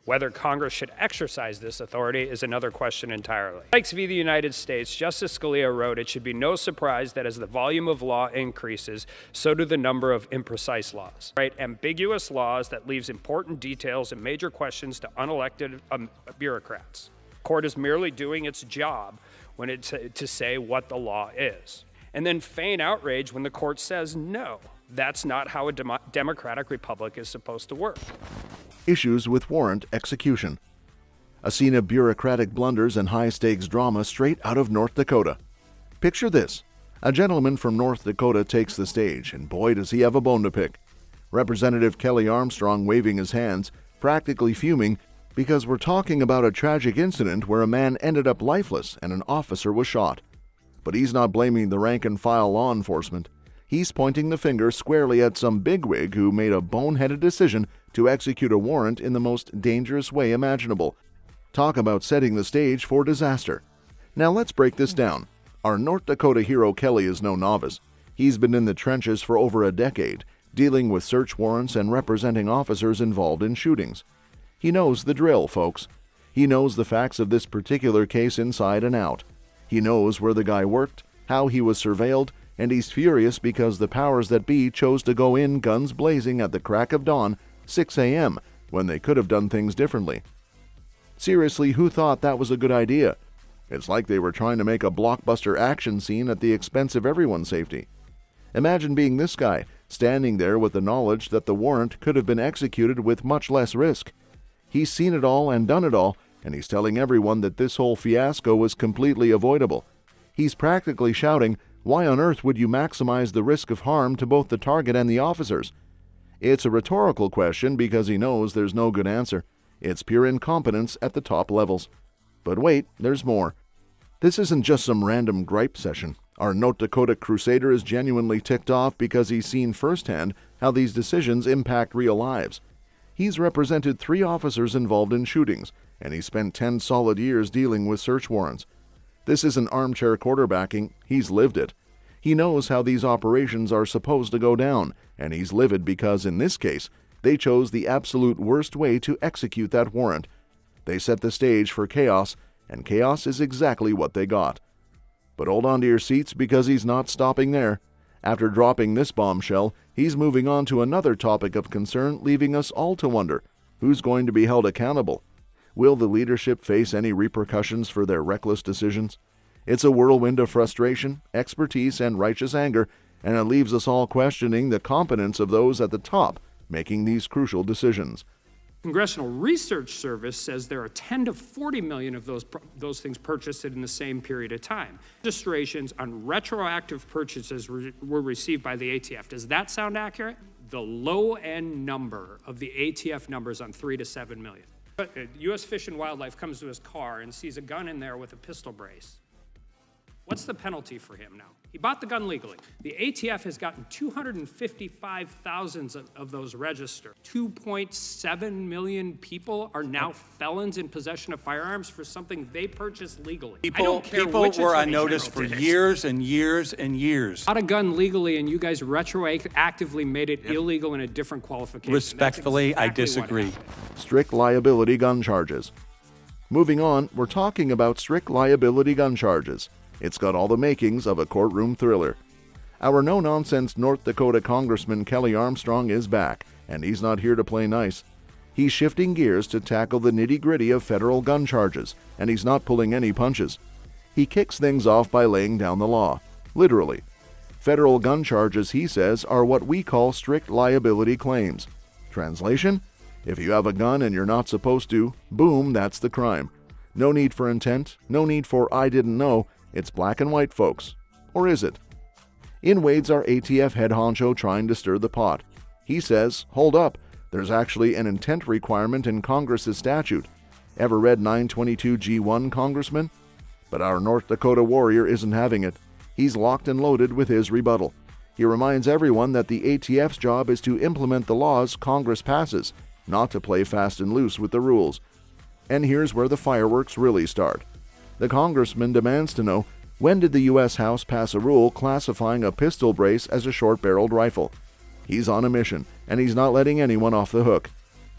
Whether Congress should exercise this authority is another question entirely. Sykes v. the United States, Justice Scalia wrote, "It should be no surprise that as the volume of law increases, so do the number of imprecise laws." Right? Ambiguous laws that leaves important details and major questions to unelected bureaucrats. The court is merely doing its job when to say what the law is, and then feign outrage when the court says no. That's not how a democratic republic is supposed to work. Issues with warrant execution. A scene of bureaucratic blunders and high-stakes drama straight out of North Dakota. Picture this. A gentleman from North Dakota takes the stage, and boy does he have a bone to pick. Representative Kelly Armstrong waving his hands, practically fuming, because we're talking about a tragic incident where a man ended up lifeless and an officer was shot. But he's not blaming the rank-and-file law enforcement. He's pointing the finger squarely at some bigwig who made a boneheaded decision to execute a warrant in the most dangerous way imaginable. Talk about setting the stage for disaster. Now let's break this down. Our North Dakota hero Kelly is no novice. He's been in the trenches for over a decade, dealing with search warrants and representing officers involved in shootings. He knows the drill, folks. He knows the facts of this particular case inside and out. He knows where the guy worked, how he was surveilled, and he's furious because the powers that be chose to go in guns blazing at the crack of dawn, 6 a.m., when they could have done things differently. Seriously, who thought that was a good idea? It's like they were trying to make a blockbuster action scene at the expense of everyone's safety. Imagine being this guy, standing there with the knowledge that the warrant could have been executed with much less risk. He's seen it all and done it all, and he's telling everyone that this whole fiasco was completely avoidable. He's practically shouting, "Why on earth would you maximize the risk of harm to both the target and the officers?" It's a rhetorical question because he knows there's no good answer. It's pure incompetence at the top levels. But wait, there's more. This isn't just some random gripe session. Our North Dakota crusader is genuinely ticked off because he's seen firsthand how these decisions impact real lives. He's represented 3 officers involved in shootings, and he spent 10 solid years dealing with search warrants. This isn't armchair quarterbacking, he's lived it. He knows how these operations are supposed to go down, and he's livid because, in this case, they chose the absolute worst way to execute that warrant. They set the stage for chaos, and chaos is exactly what they got. But hold on to your seats because he's not stopping there. After dropping this bombshell, he's moving on to another topic of concern, leaving us all to wonder, who's going to be held accountable? Will the leadership face any repercussions for their reckless decisions? It's a whirlwind of frustration, expertise, and righteous anger, and it leaves us all questioning the competence of those at the top making these crucial decisions. Congressional Research Service says there are 10 to 40 million of those things purchased in the same period of time. Registrations on retroactive purchases were received by the ATF. Does that sound accurate? The low-end number of the ATF numbers on 3 to 7 million. U.S. Fish and Wildlife comes to his car and sees a gun in there with a pistol brace. What's the penalty for him now? He bought the gun legally. The ATF has gotten 255,000 of those registered. 2.7 million people are now felons in possession of firearms for something they purchased legally. People were on notice for years and years and years. Bought a gun legally, and you guys retroactively made it illegal in a different qualification. Respectfully, I disagree. Strict liability gun charges. Moving on, we're talking about strict liability gun charges. It's got all the makings of a courtroom thriller. Our no-nonsense North Dakota Congressman Kelly Armstrong is back, and he's not here to play nice. He's shifting gears to tackle the nitty-gritty of federal gun charges, and he's not pulling any punches. He kicks things off by laying down the law, literally. Federal gun charges, he says, are what we call strict liability claims. Translation? If you have a gun and you're not supposed to, boom, that's the crime. No need for intent, no need for I didn't know. It's black and white, folks. Or is it? In wades our ATF head honcho trying to stir the pot. He says, hold up, there's actually an intent requirement in Congress's statute. Ever read 922G1, Congressman? But our North Dakota warrior isn't having it. He's locked and loaded with his rebuttal. He reminds everyone that the ATF's job is to implement the laws Congress passes, not to play fast and loose with the rules. And here's where the fireworks really start. The congressman demands to know, when did the U.S. House pass a rule classifying a pistol brace as a short-barreled rifle? He's on a mission, and he's not letting anyone off the hook.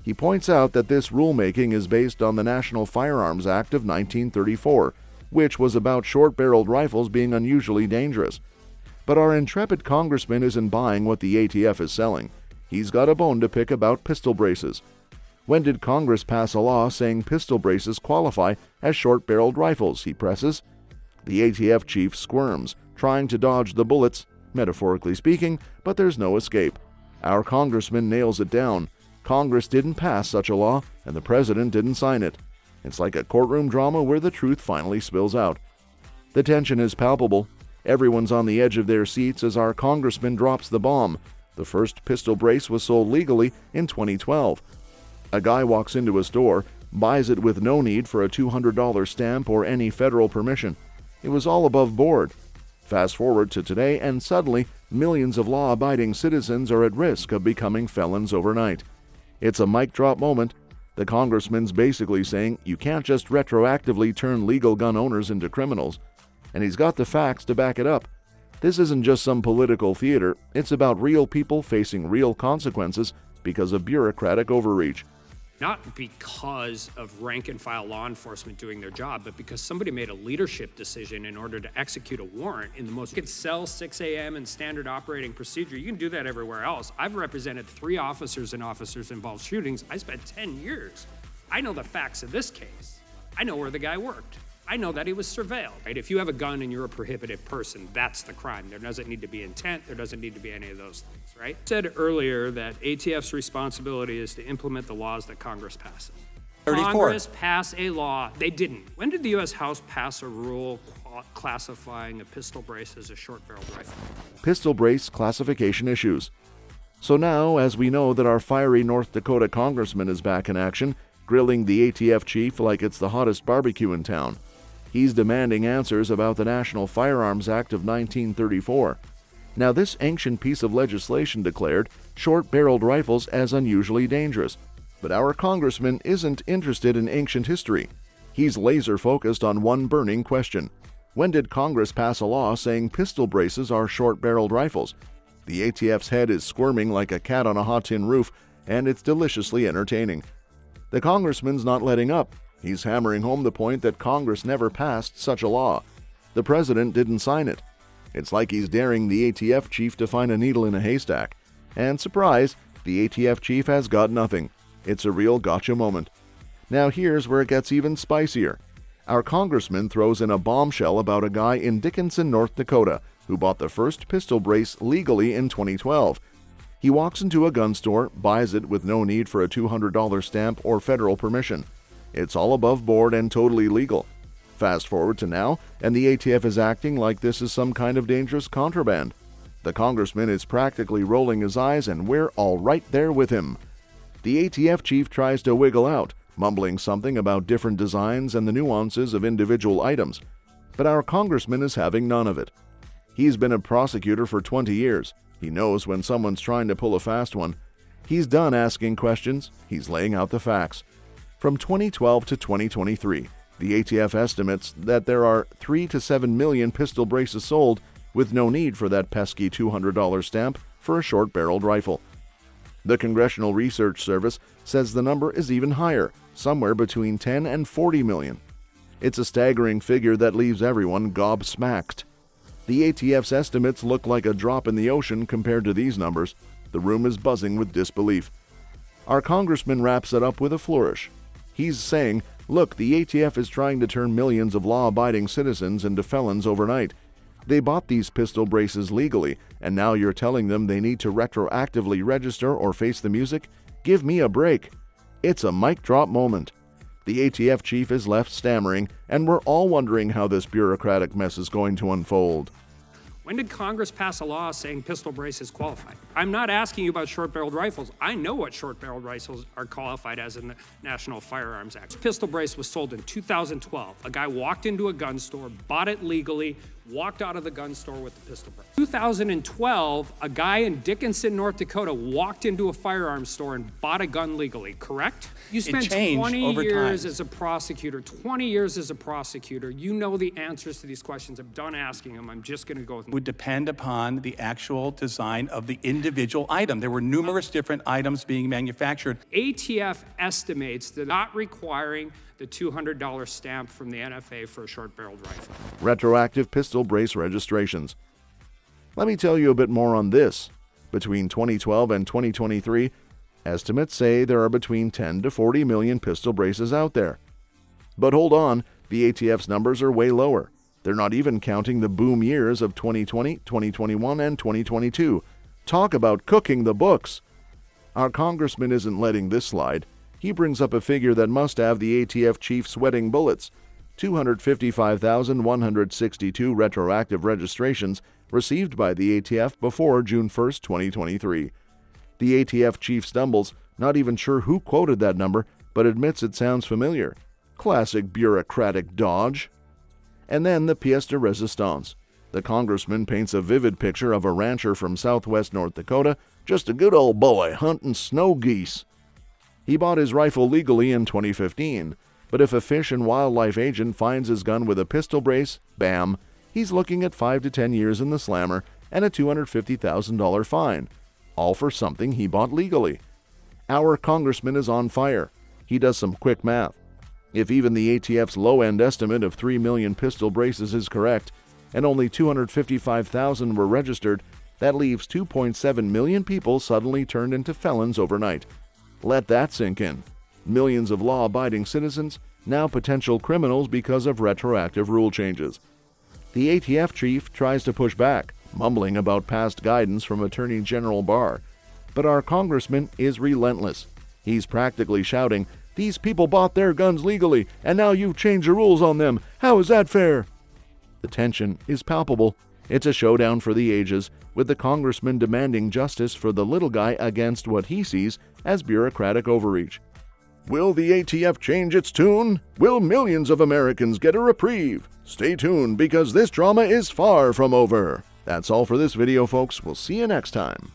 He points out that this rulemaking is based on the National Firearms Act of 1934, which was about short-barreled rifles being unusually dangerous. But our intrepid congressman isn't buying what the ATF is selling. He's got a bone to pick about pistol braces. When did Congress pass a law saying pistol braces qualify as short-barreled rifles, he presses. The ATF chief squirms, trying to dodge the bullets, metaphorically speaking, but there's no escape. Our congressman nails it down. Congress didn't pass such a law, and the president didn't sign it. It's like a courtroom drama where the truth finally spills out. The tension is palpable. Everyone's on the edge of their seats as our congressman drops the bomb. The first pistol brace was sold legally in 2012. A guy walks into a store, buys it with no need for a $200 stamp or any federal permission. It was all above board. Fast forward to today, and suddenly, millions of law-abiding citizens are at risk of becoming felons overnight. It's a mic drop moment. The congressman's basically saying you can't just retroactively turn legal gun owners into criminals. And he's got the facts to back it up. This isn't just some political theater. It's about real people facing real consequences because of bureaucratic overreach. Not because of rank-and-file law enforcement doing their job, but because somebody made a leadership decision in order to execute a warrant in the most... You can sell 6 a.m. and standard operating procedure. You can do that everywhere else. I've represented 3 officers and officers-involved shootings. I spent 10 years. I know the facts of this case. I know where the guy worked. I know that he was surveilled. Right? If you have a gun and you're a prohibited person, that's the crime. There doesn't need to be intent. There doesn't need to be any of those things, right? I said earlier that ATF's responsibility is to implement the laws that Congress passes. 34. Congress pass a law. They didn't. When did the U.S. House pass a rule classifying a pistol brace as a short-barreled rifle? Pistol brace classification issues. So now, as we know that our fiery North Dakota congressman is back in action, grilling the ATF chief like it's the hottest barbecue in town. He's demanding answers about the National Firearms Act of 1934. Now, this ancient piece of legislation declared short-barreled rifles as unusually dangerous. But our congressman isn't interested in ancient history. He's laser-focused on one burning question. When did Congress pass a law saying pistol braces are short-barreled rifles? The ATF's head is squirming like a cat on a hot tin roof, and it's deliciously entertaining. The congressman's not letting up. He's hammering home the point that Congress never passed such a law. The president didn't sign it. It's like he's daring the ATF chief to find a needle in a haystack. And surprise, the ATF chief has got nothing. It's a real gotcha moment. Now here's where it gets even spicier. Our congressman throws in a bombshell about a guy in Dickinson, North Dakota, who bought the first pistol brace legally in 2012. He walks into a gun store, buys it with no need for a $200 stamp or federal permission. It's all above board and totally legal. Fast forward to now, and the ATF is acting like this is some kind of dangerous contraband. The congressman is practically rolling his eyes, and we're all right there with him. The ATF chief tries to wiggle out, mumbling something about different designs and the nuances of individual items. But our congressman is having none of it. He's been a prosecutor for 20 years. He knows when someone's trying to pull a fast one. He's done asking questions. He's laying out the facts. From 2012 to 2023, the ATF estimates that there are 3 to 7 million pistol braces sold with no need for that pesky $200 stamp for a short-barreled rifle. The Congressional Research Service says the number is even higher, somewhere between 10 and 40 million. It's a staggering figure that leaves everyone gobsmacked. The ATF's estimates look like a drop in the ocean compared to these numbers. The room is buzzing with disbelief. Our congressman wraps it up with a flourish. He's saying, look, the ATF is trying to turn millions of law-abiding citizens into felons overnight. They bought these pistol braces legally, and now you're telling them they need to retroactively register or face the music? Give me a break. It's a mic drop moment. The ATF chief is left stammering, and we're all wondering how this bureaucratic mess is going to unfold. When did Congress pass a law saying pistol braces qualify? I'm not asking you about short-barreled rifles. I know what short-barreled rifles are qualified as in the National Firearms Act. This pistol brace was sold in 2012. A guy walked into a gun store, bought it legally walked out of the gun store with the pistol brace. 2012, a guy in Dickinson, North Dakota walked into a firearms store and bought a gun legally, correct? You spent 20 years as a prosecutor, 20 years as a prosecutor. You know the answers to these questions. I'm done asking them. I'm just going to go with them. Would depend upon the actual design of the individual item. There were numerous different items being manufactured. ATF estimates that not requiring the $200 stamp from the NFA for a short-barreled rifle. Retroactive pistol brace registrations. Let me tell you a bit more on this. Between 2012 and 2023, estimates say there are between 10 to 40 million pistol braces out there. But hold on, the ATF's numbers are way lower. They're not even counting the boom years of 2020, 2021, and 2022. Talk about cooking the books. Our congressman isn't letting this slide. He brings up a figure that must have the ATF chief sweating bullets. 255,162 retroactive registrations received by the ATF before June 1, 2023. The ATF chief stumbles, not even sure who quoted that number, but admits it sounds familiar. Classic bureaucratic dodge. And then the pièce de résistance. The congressman paints a vivid picture of a rancher from southwest North Dakota, just a good old boy hunting snow geese. He bought his rifle legally in 2015, but if a fish and wildlife agent finds his gun with a pistol brace, bam, he's looking at 5 to 10 years in the slammer and a $250,000 fine, all for something he bought legally. Our congressman is on fire. He does some quick math. If even the ATF's low-end estimate of 3 million pistol braces is correct, and only 255,000 were registered, that leaves 2.7 million people suddenly turned into felons overnight. Let that sink in. Millions of law-abiding citizens, now potential criminals because of retroactive rule changes. The ATF chief tries to push back, mumbling about past guidance from Attorney General Barr. But our congressman is relentless. He's practically shouting, "These people bought their guns legally, and now you've changed the rules on them. How is that fair?" The tension is palpable. It's a showdown for the ages, with the congressman demanding justice for the little guy against what he sees as bureaucratic overreach. Will the ATF change its tune? Will millions of Americans get a reprieve? Stay tuned, because this drama is far from over. That's all for this video, folks. We'll see you next time.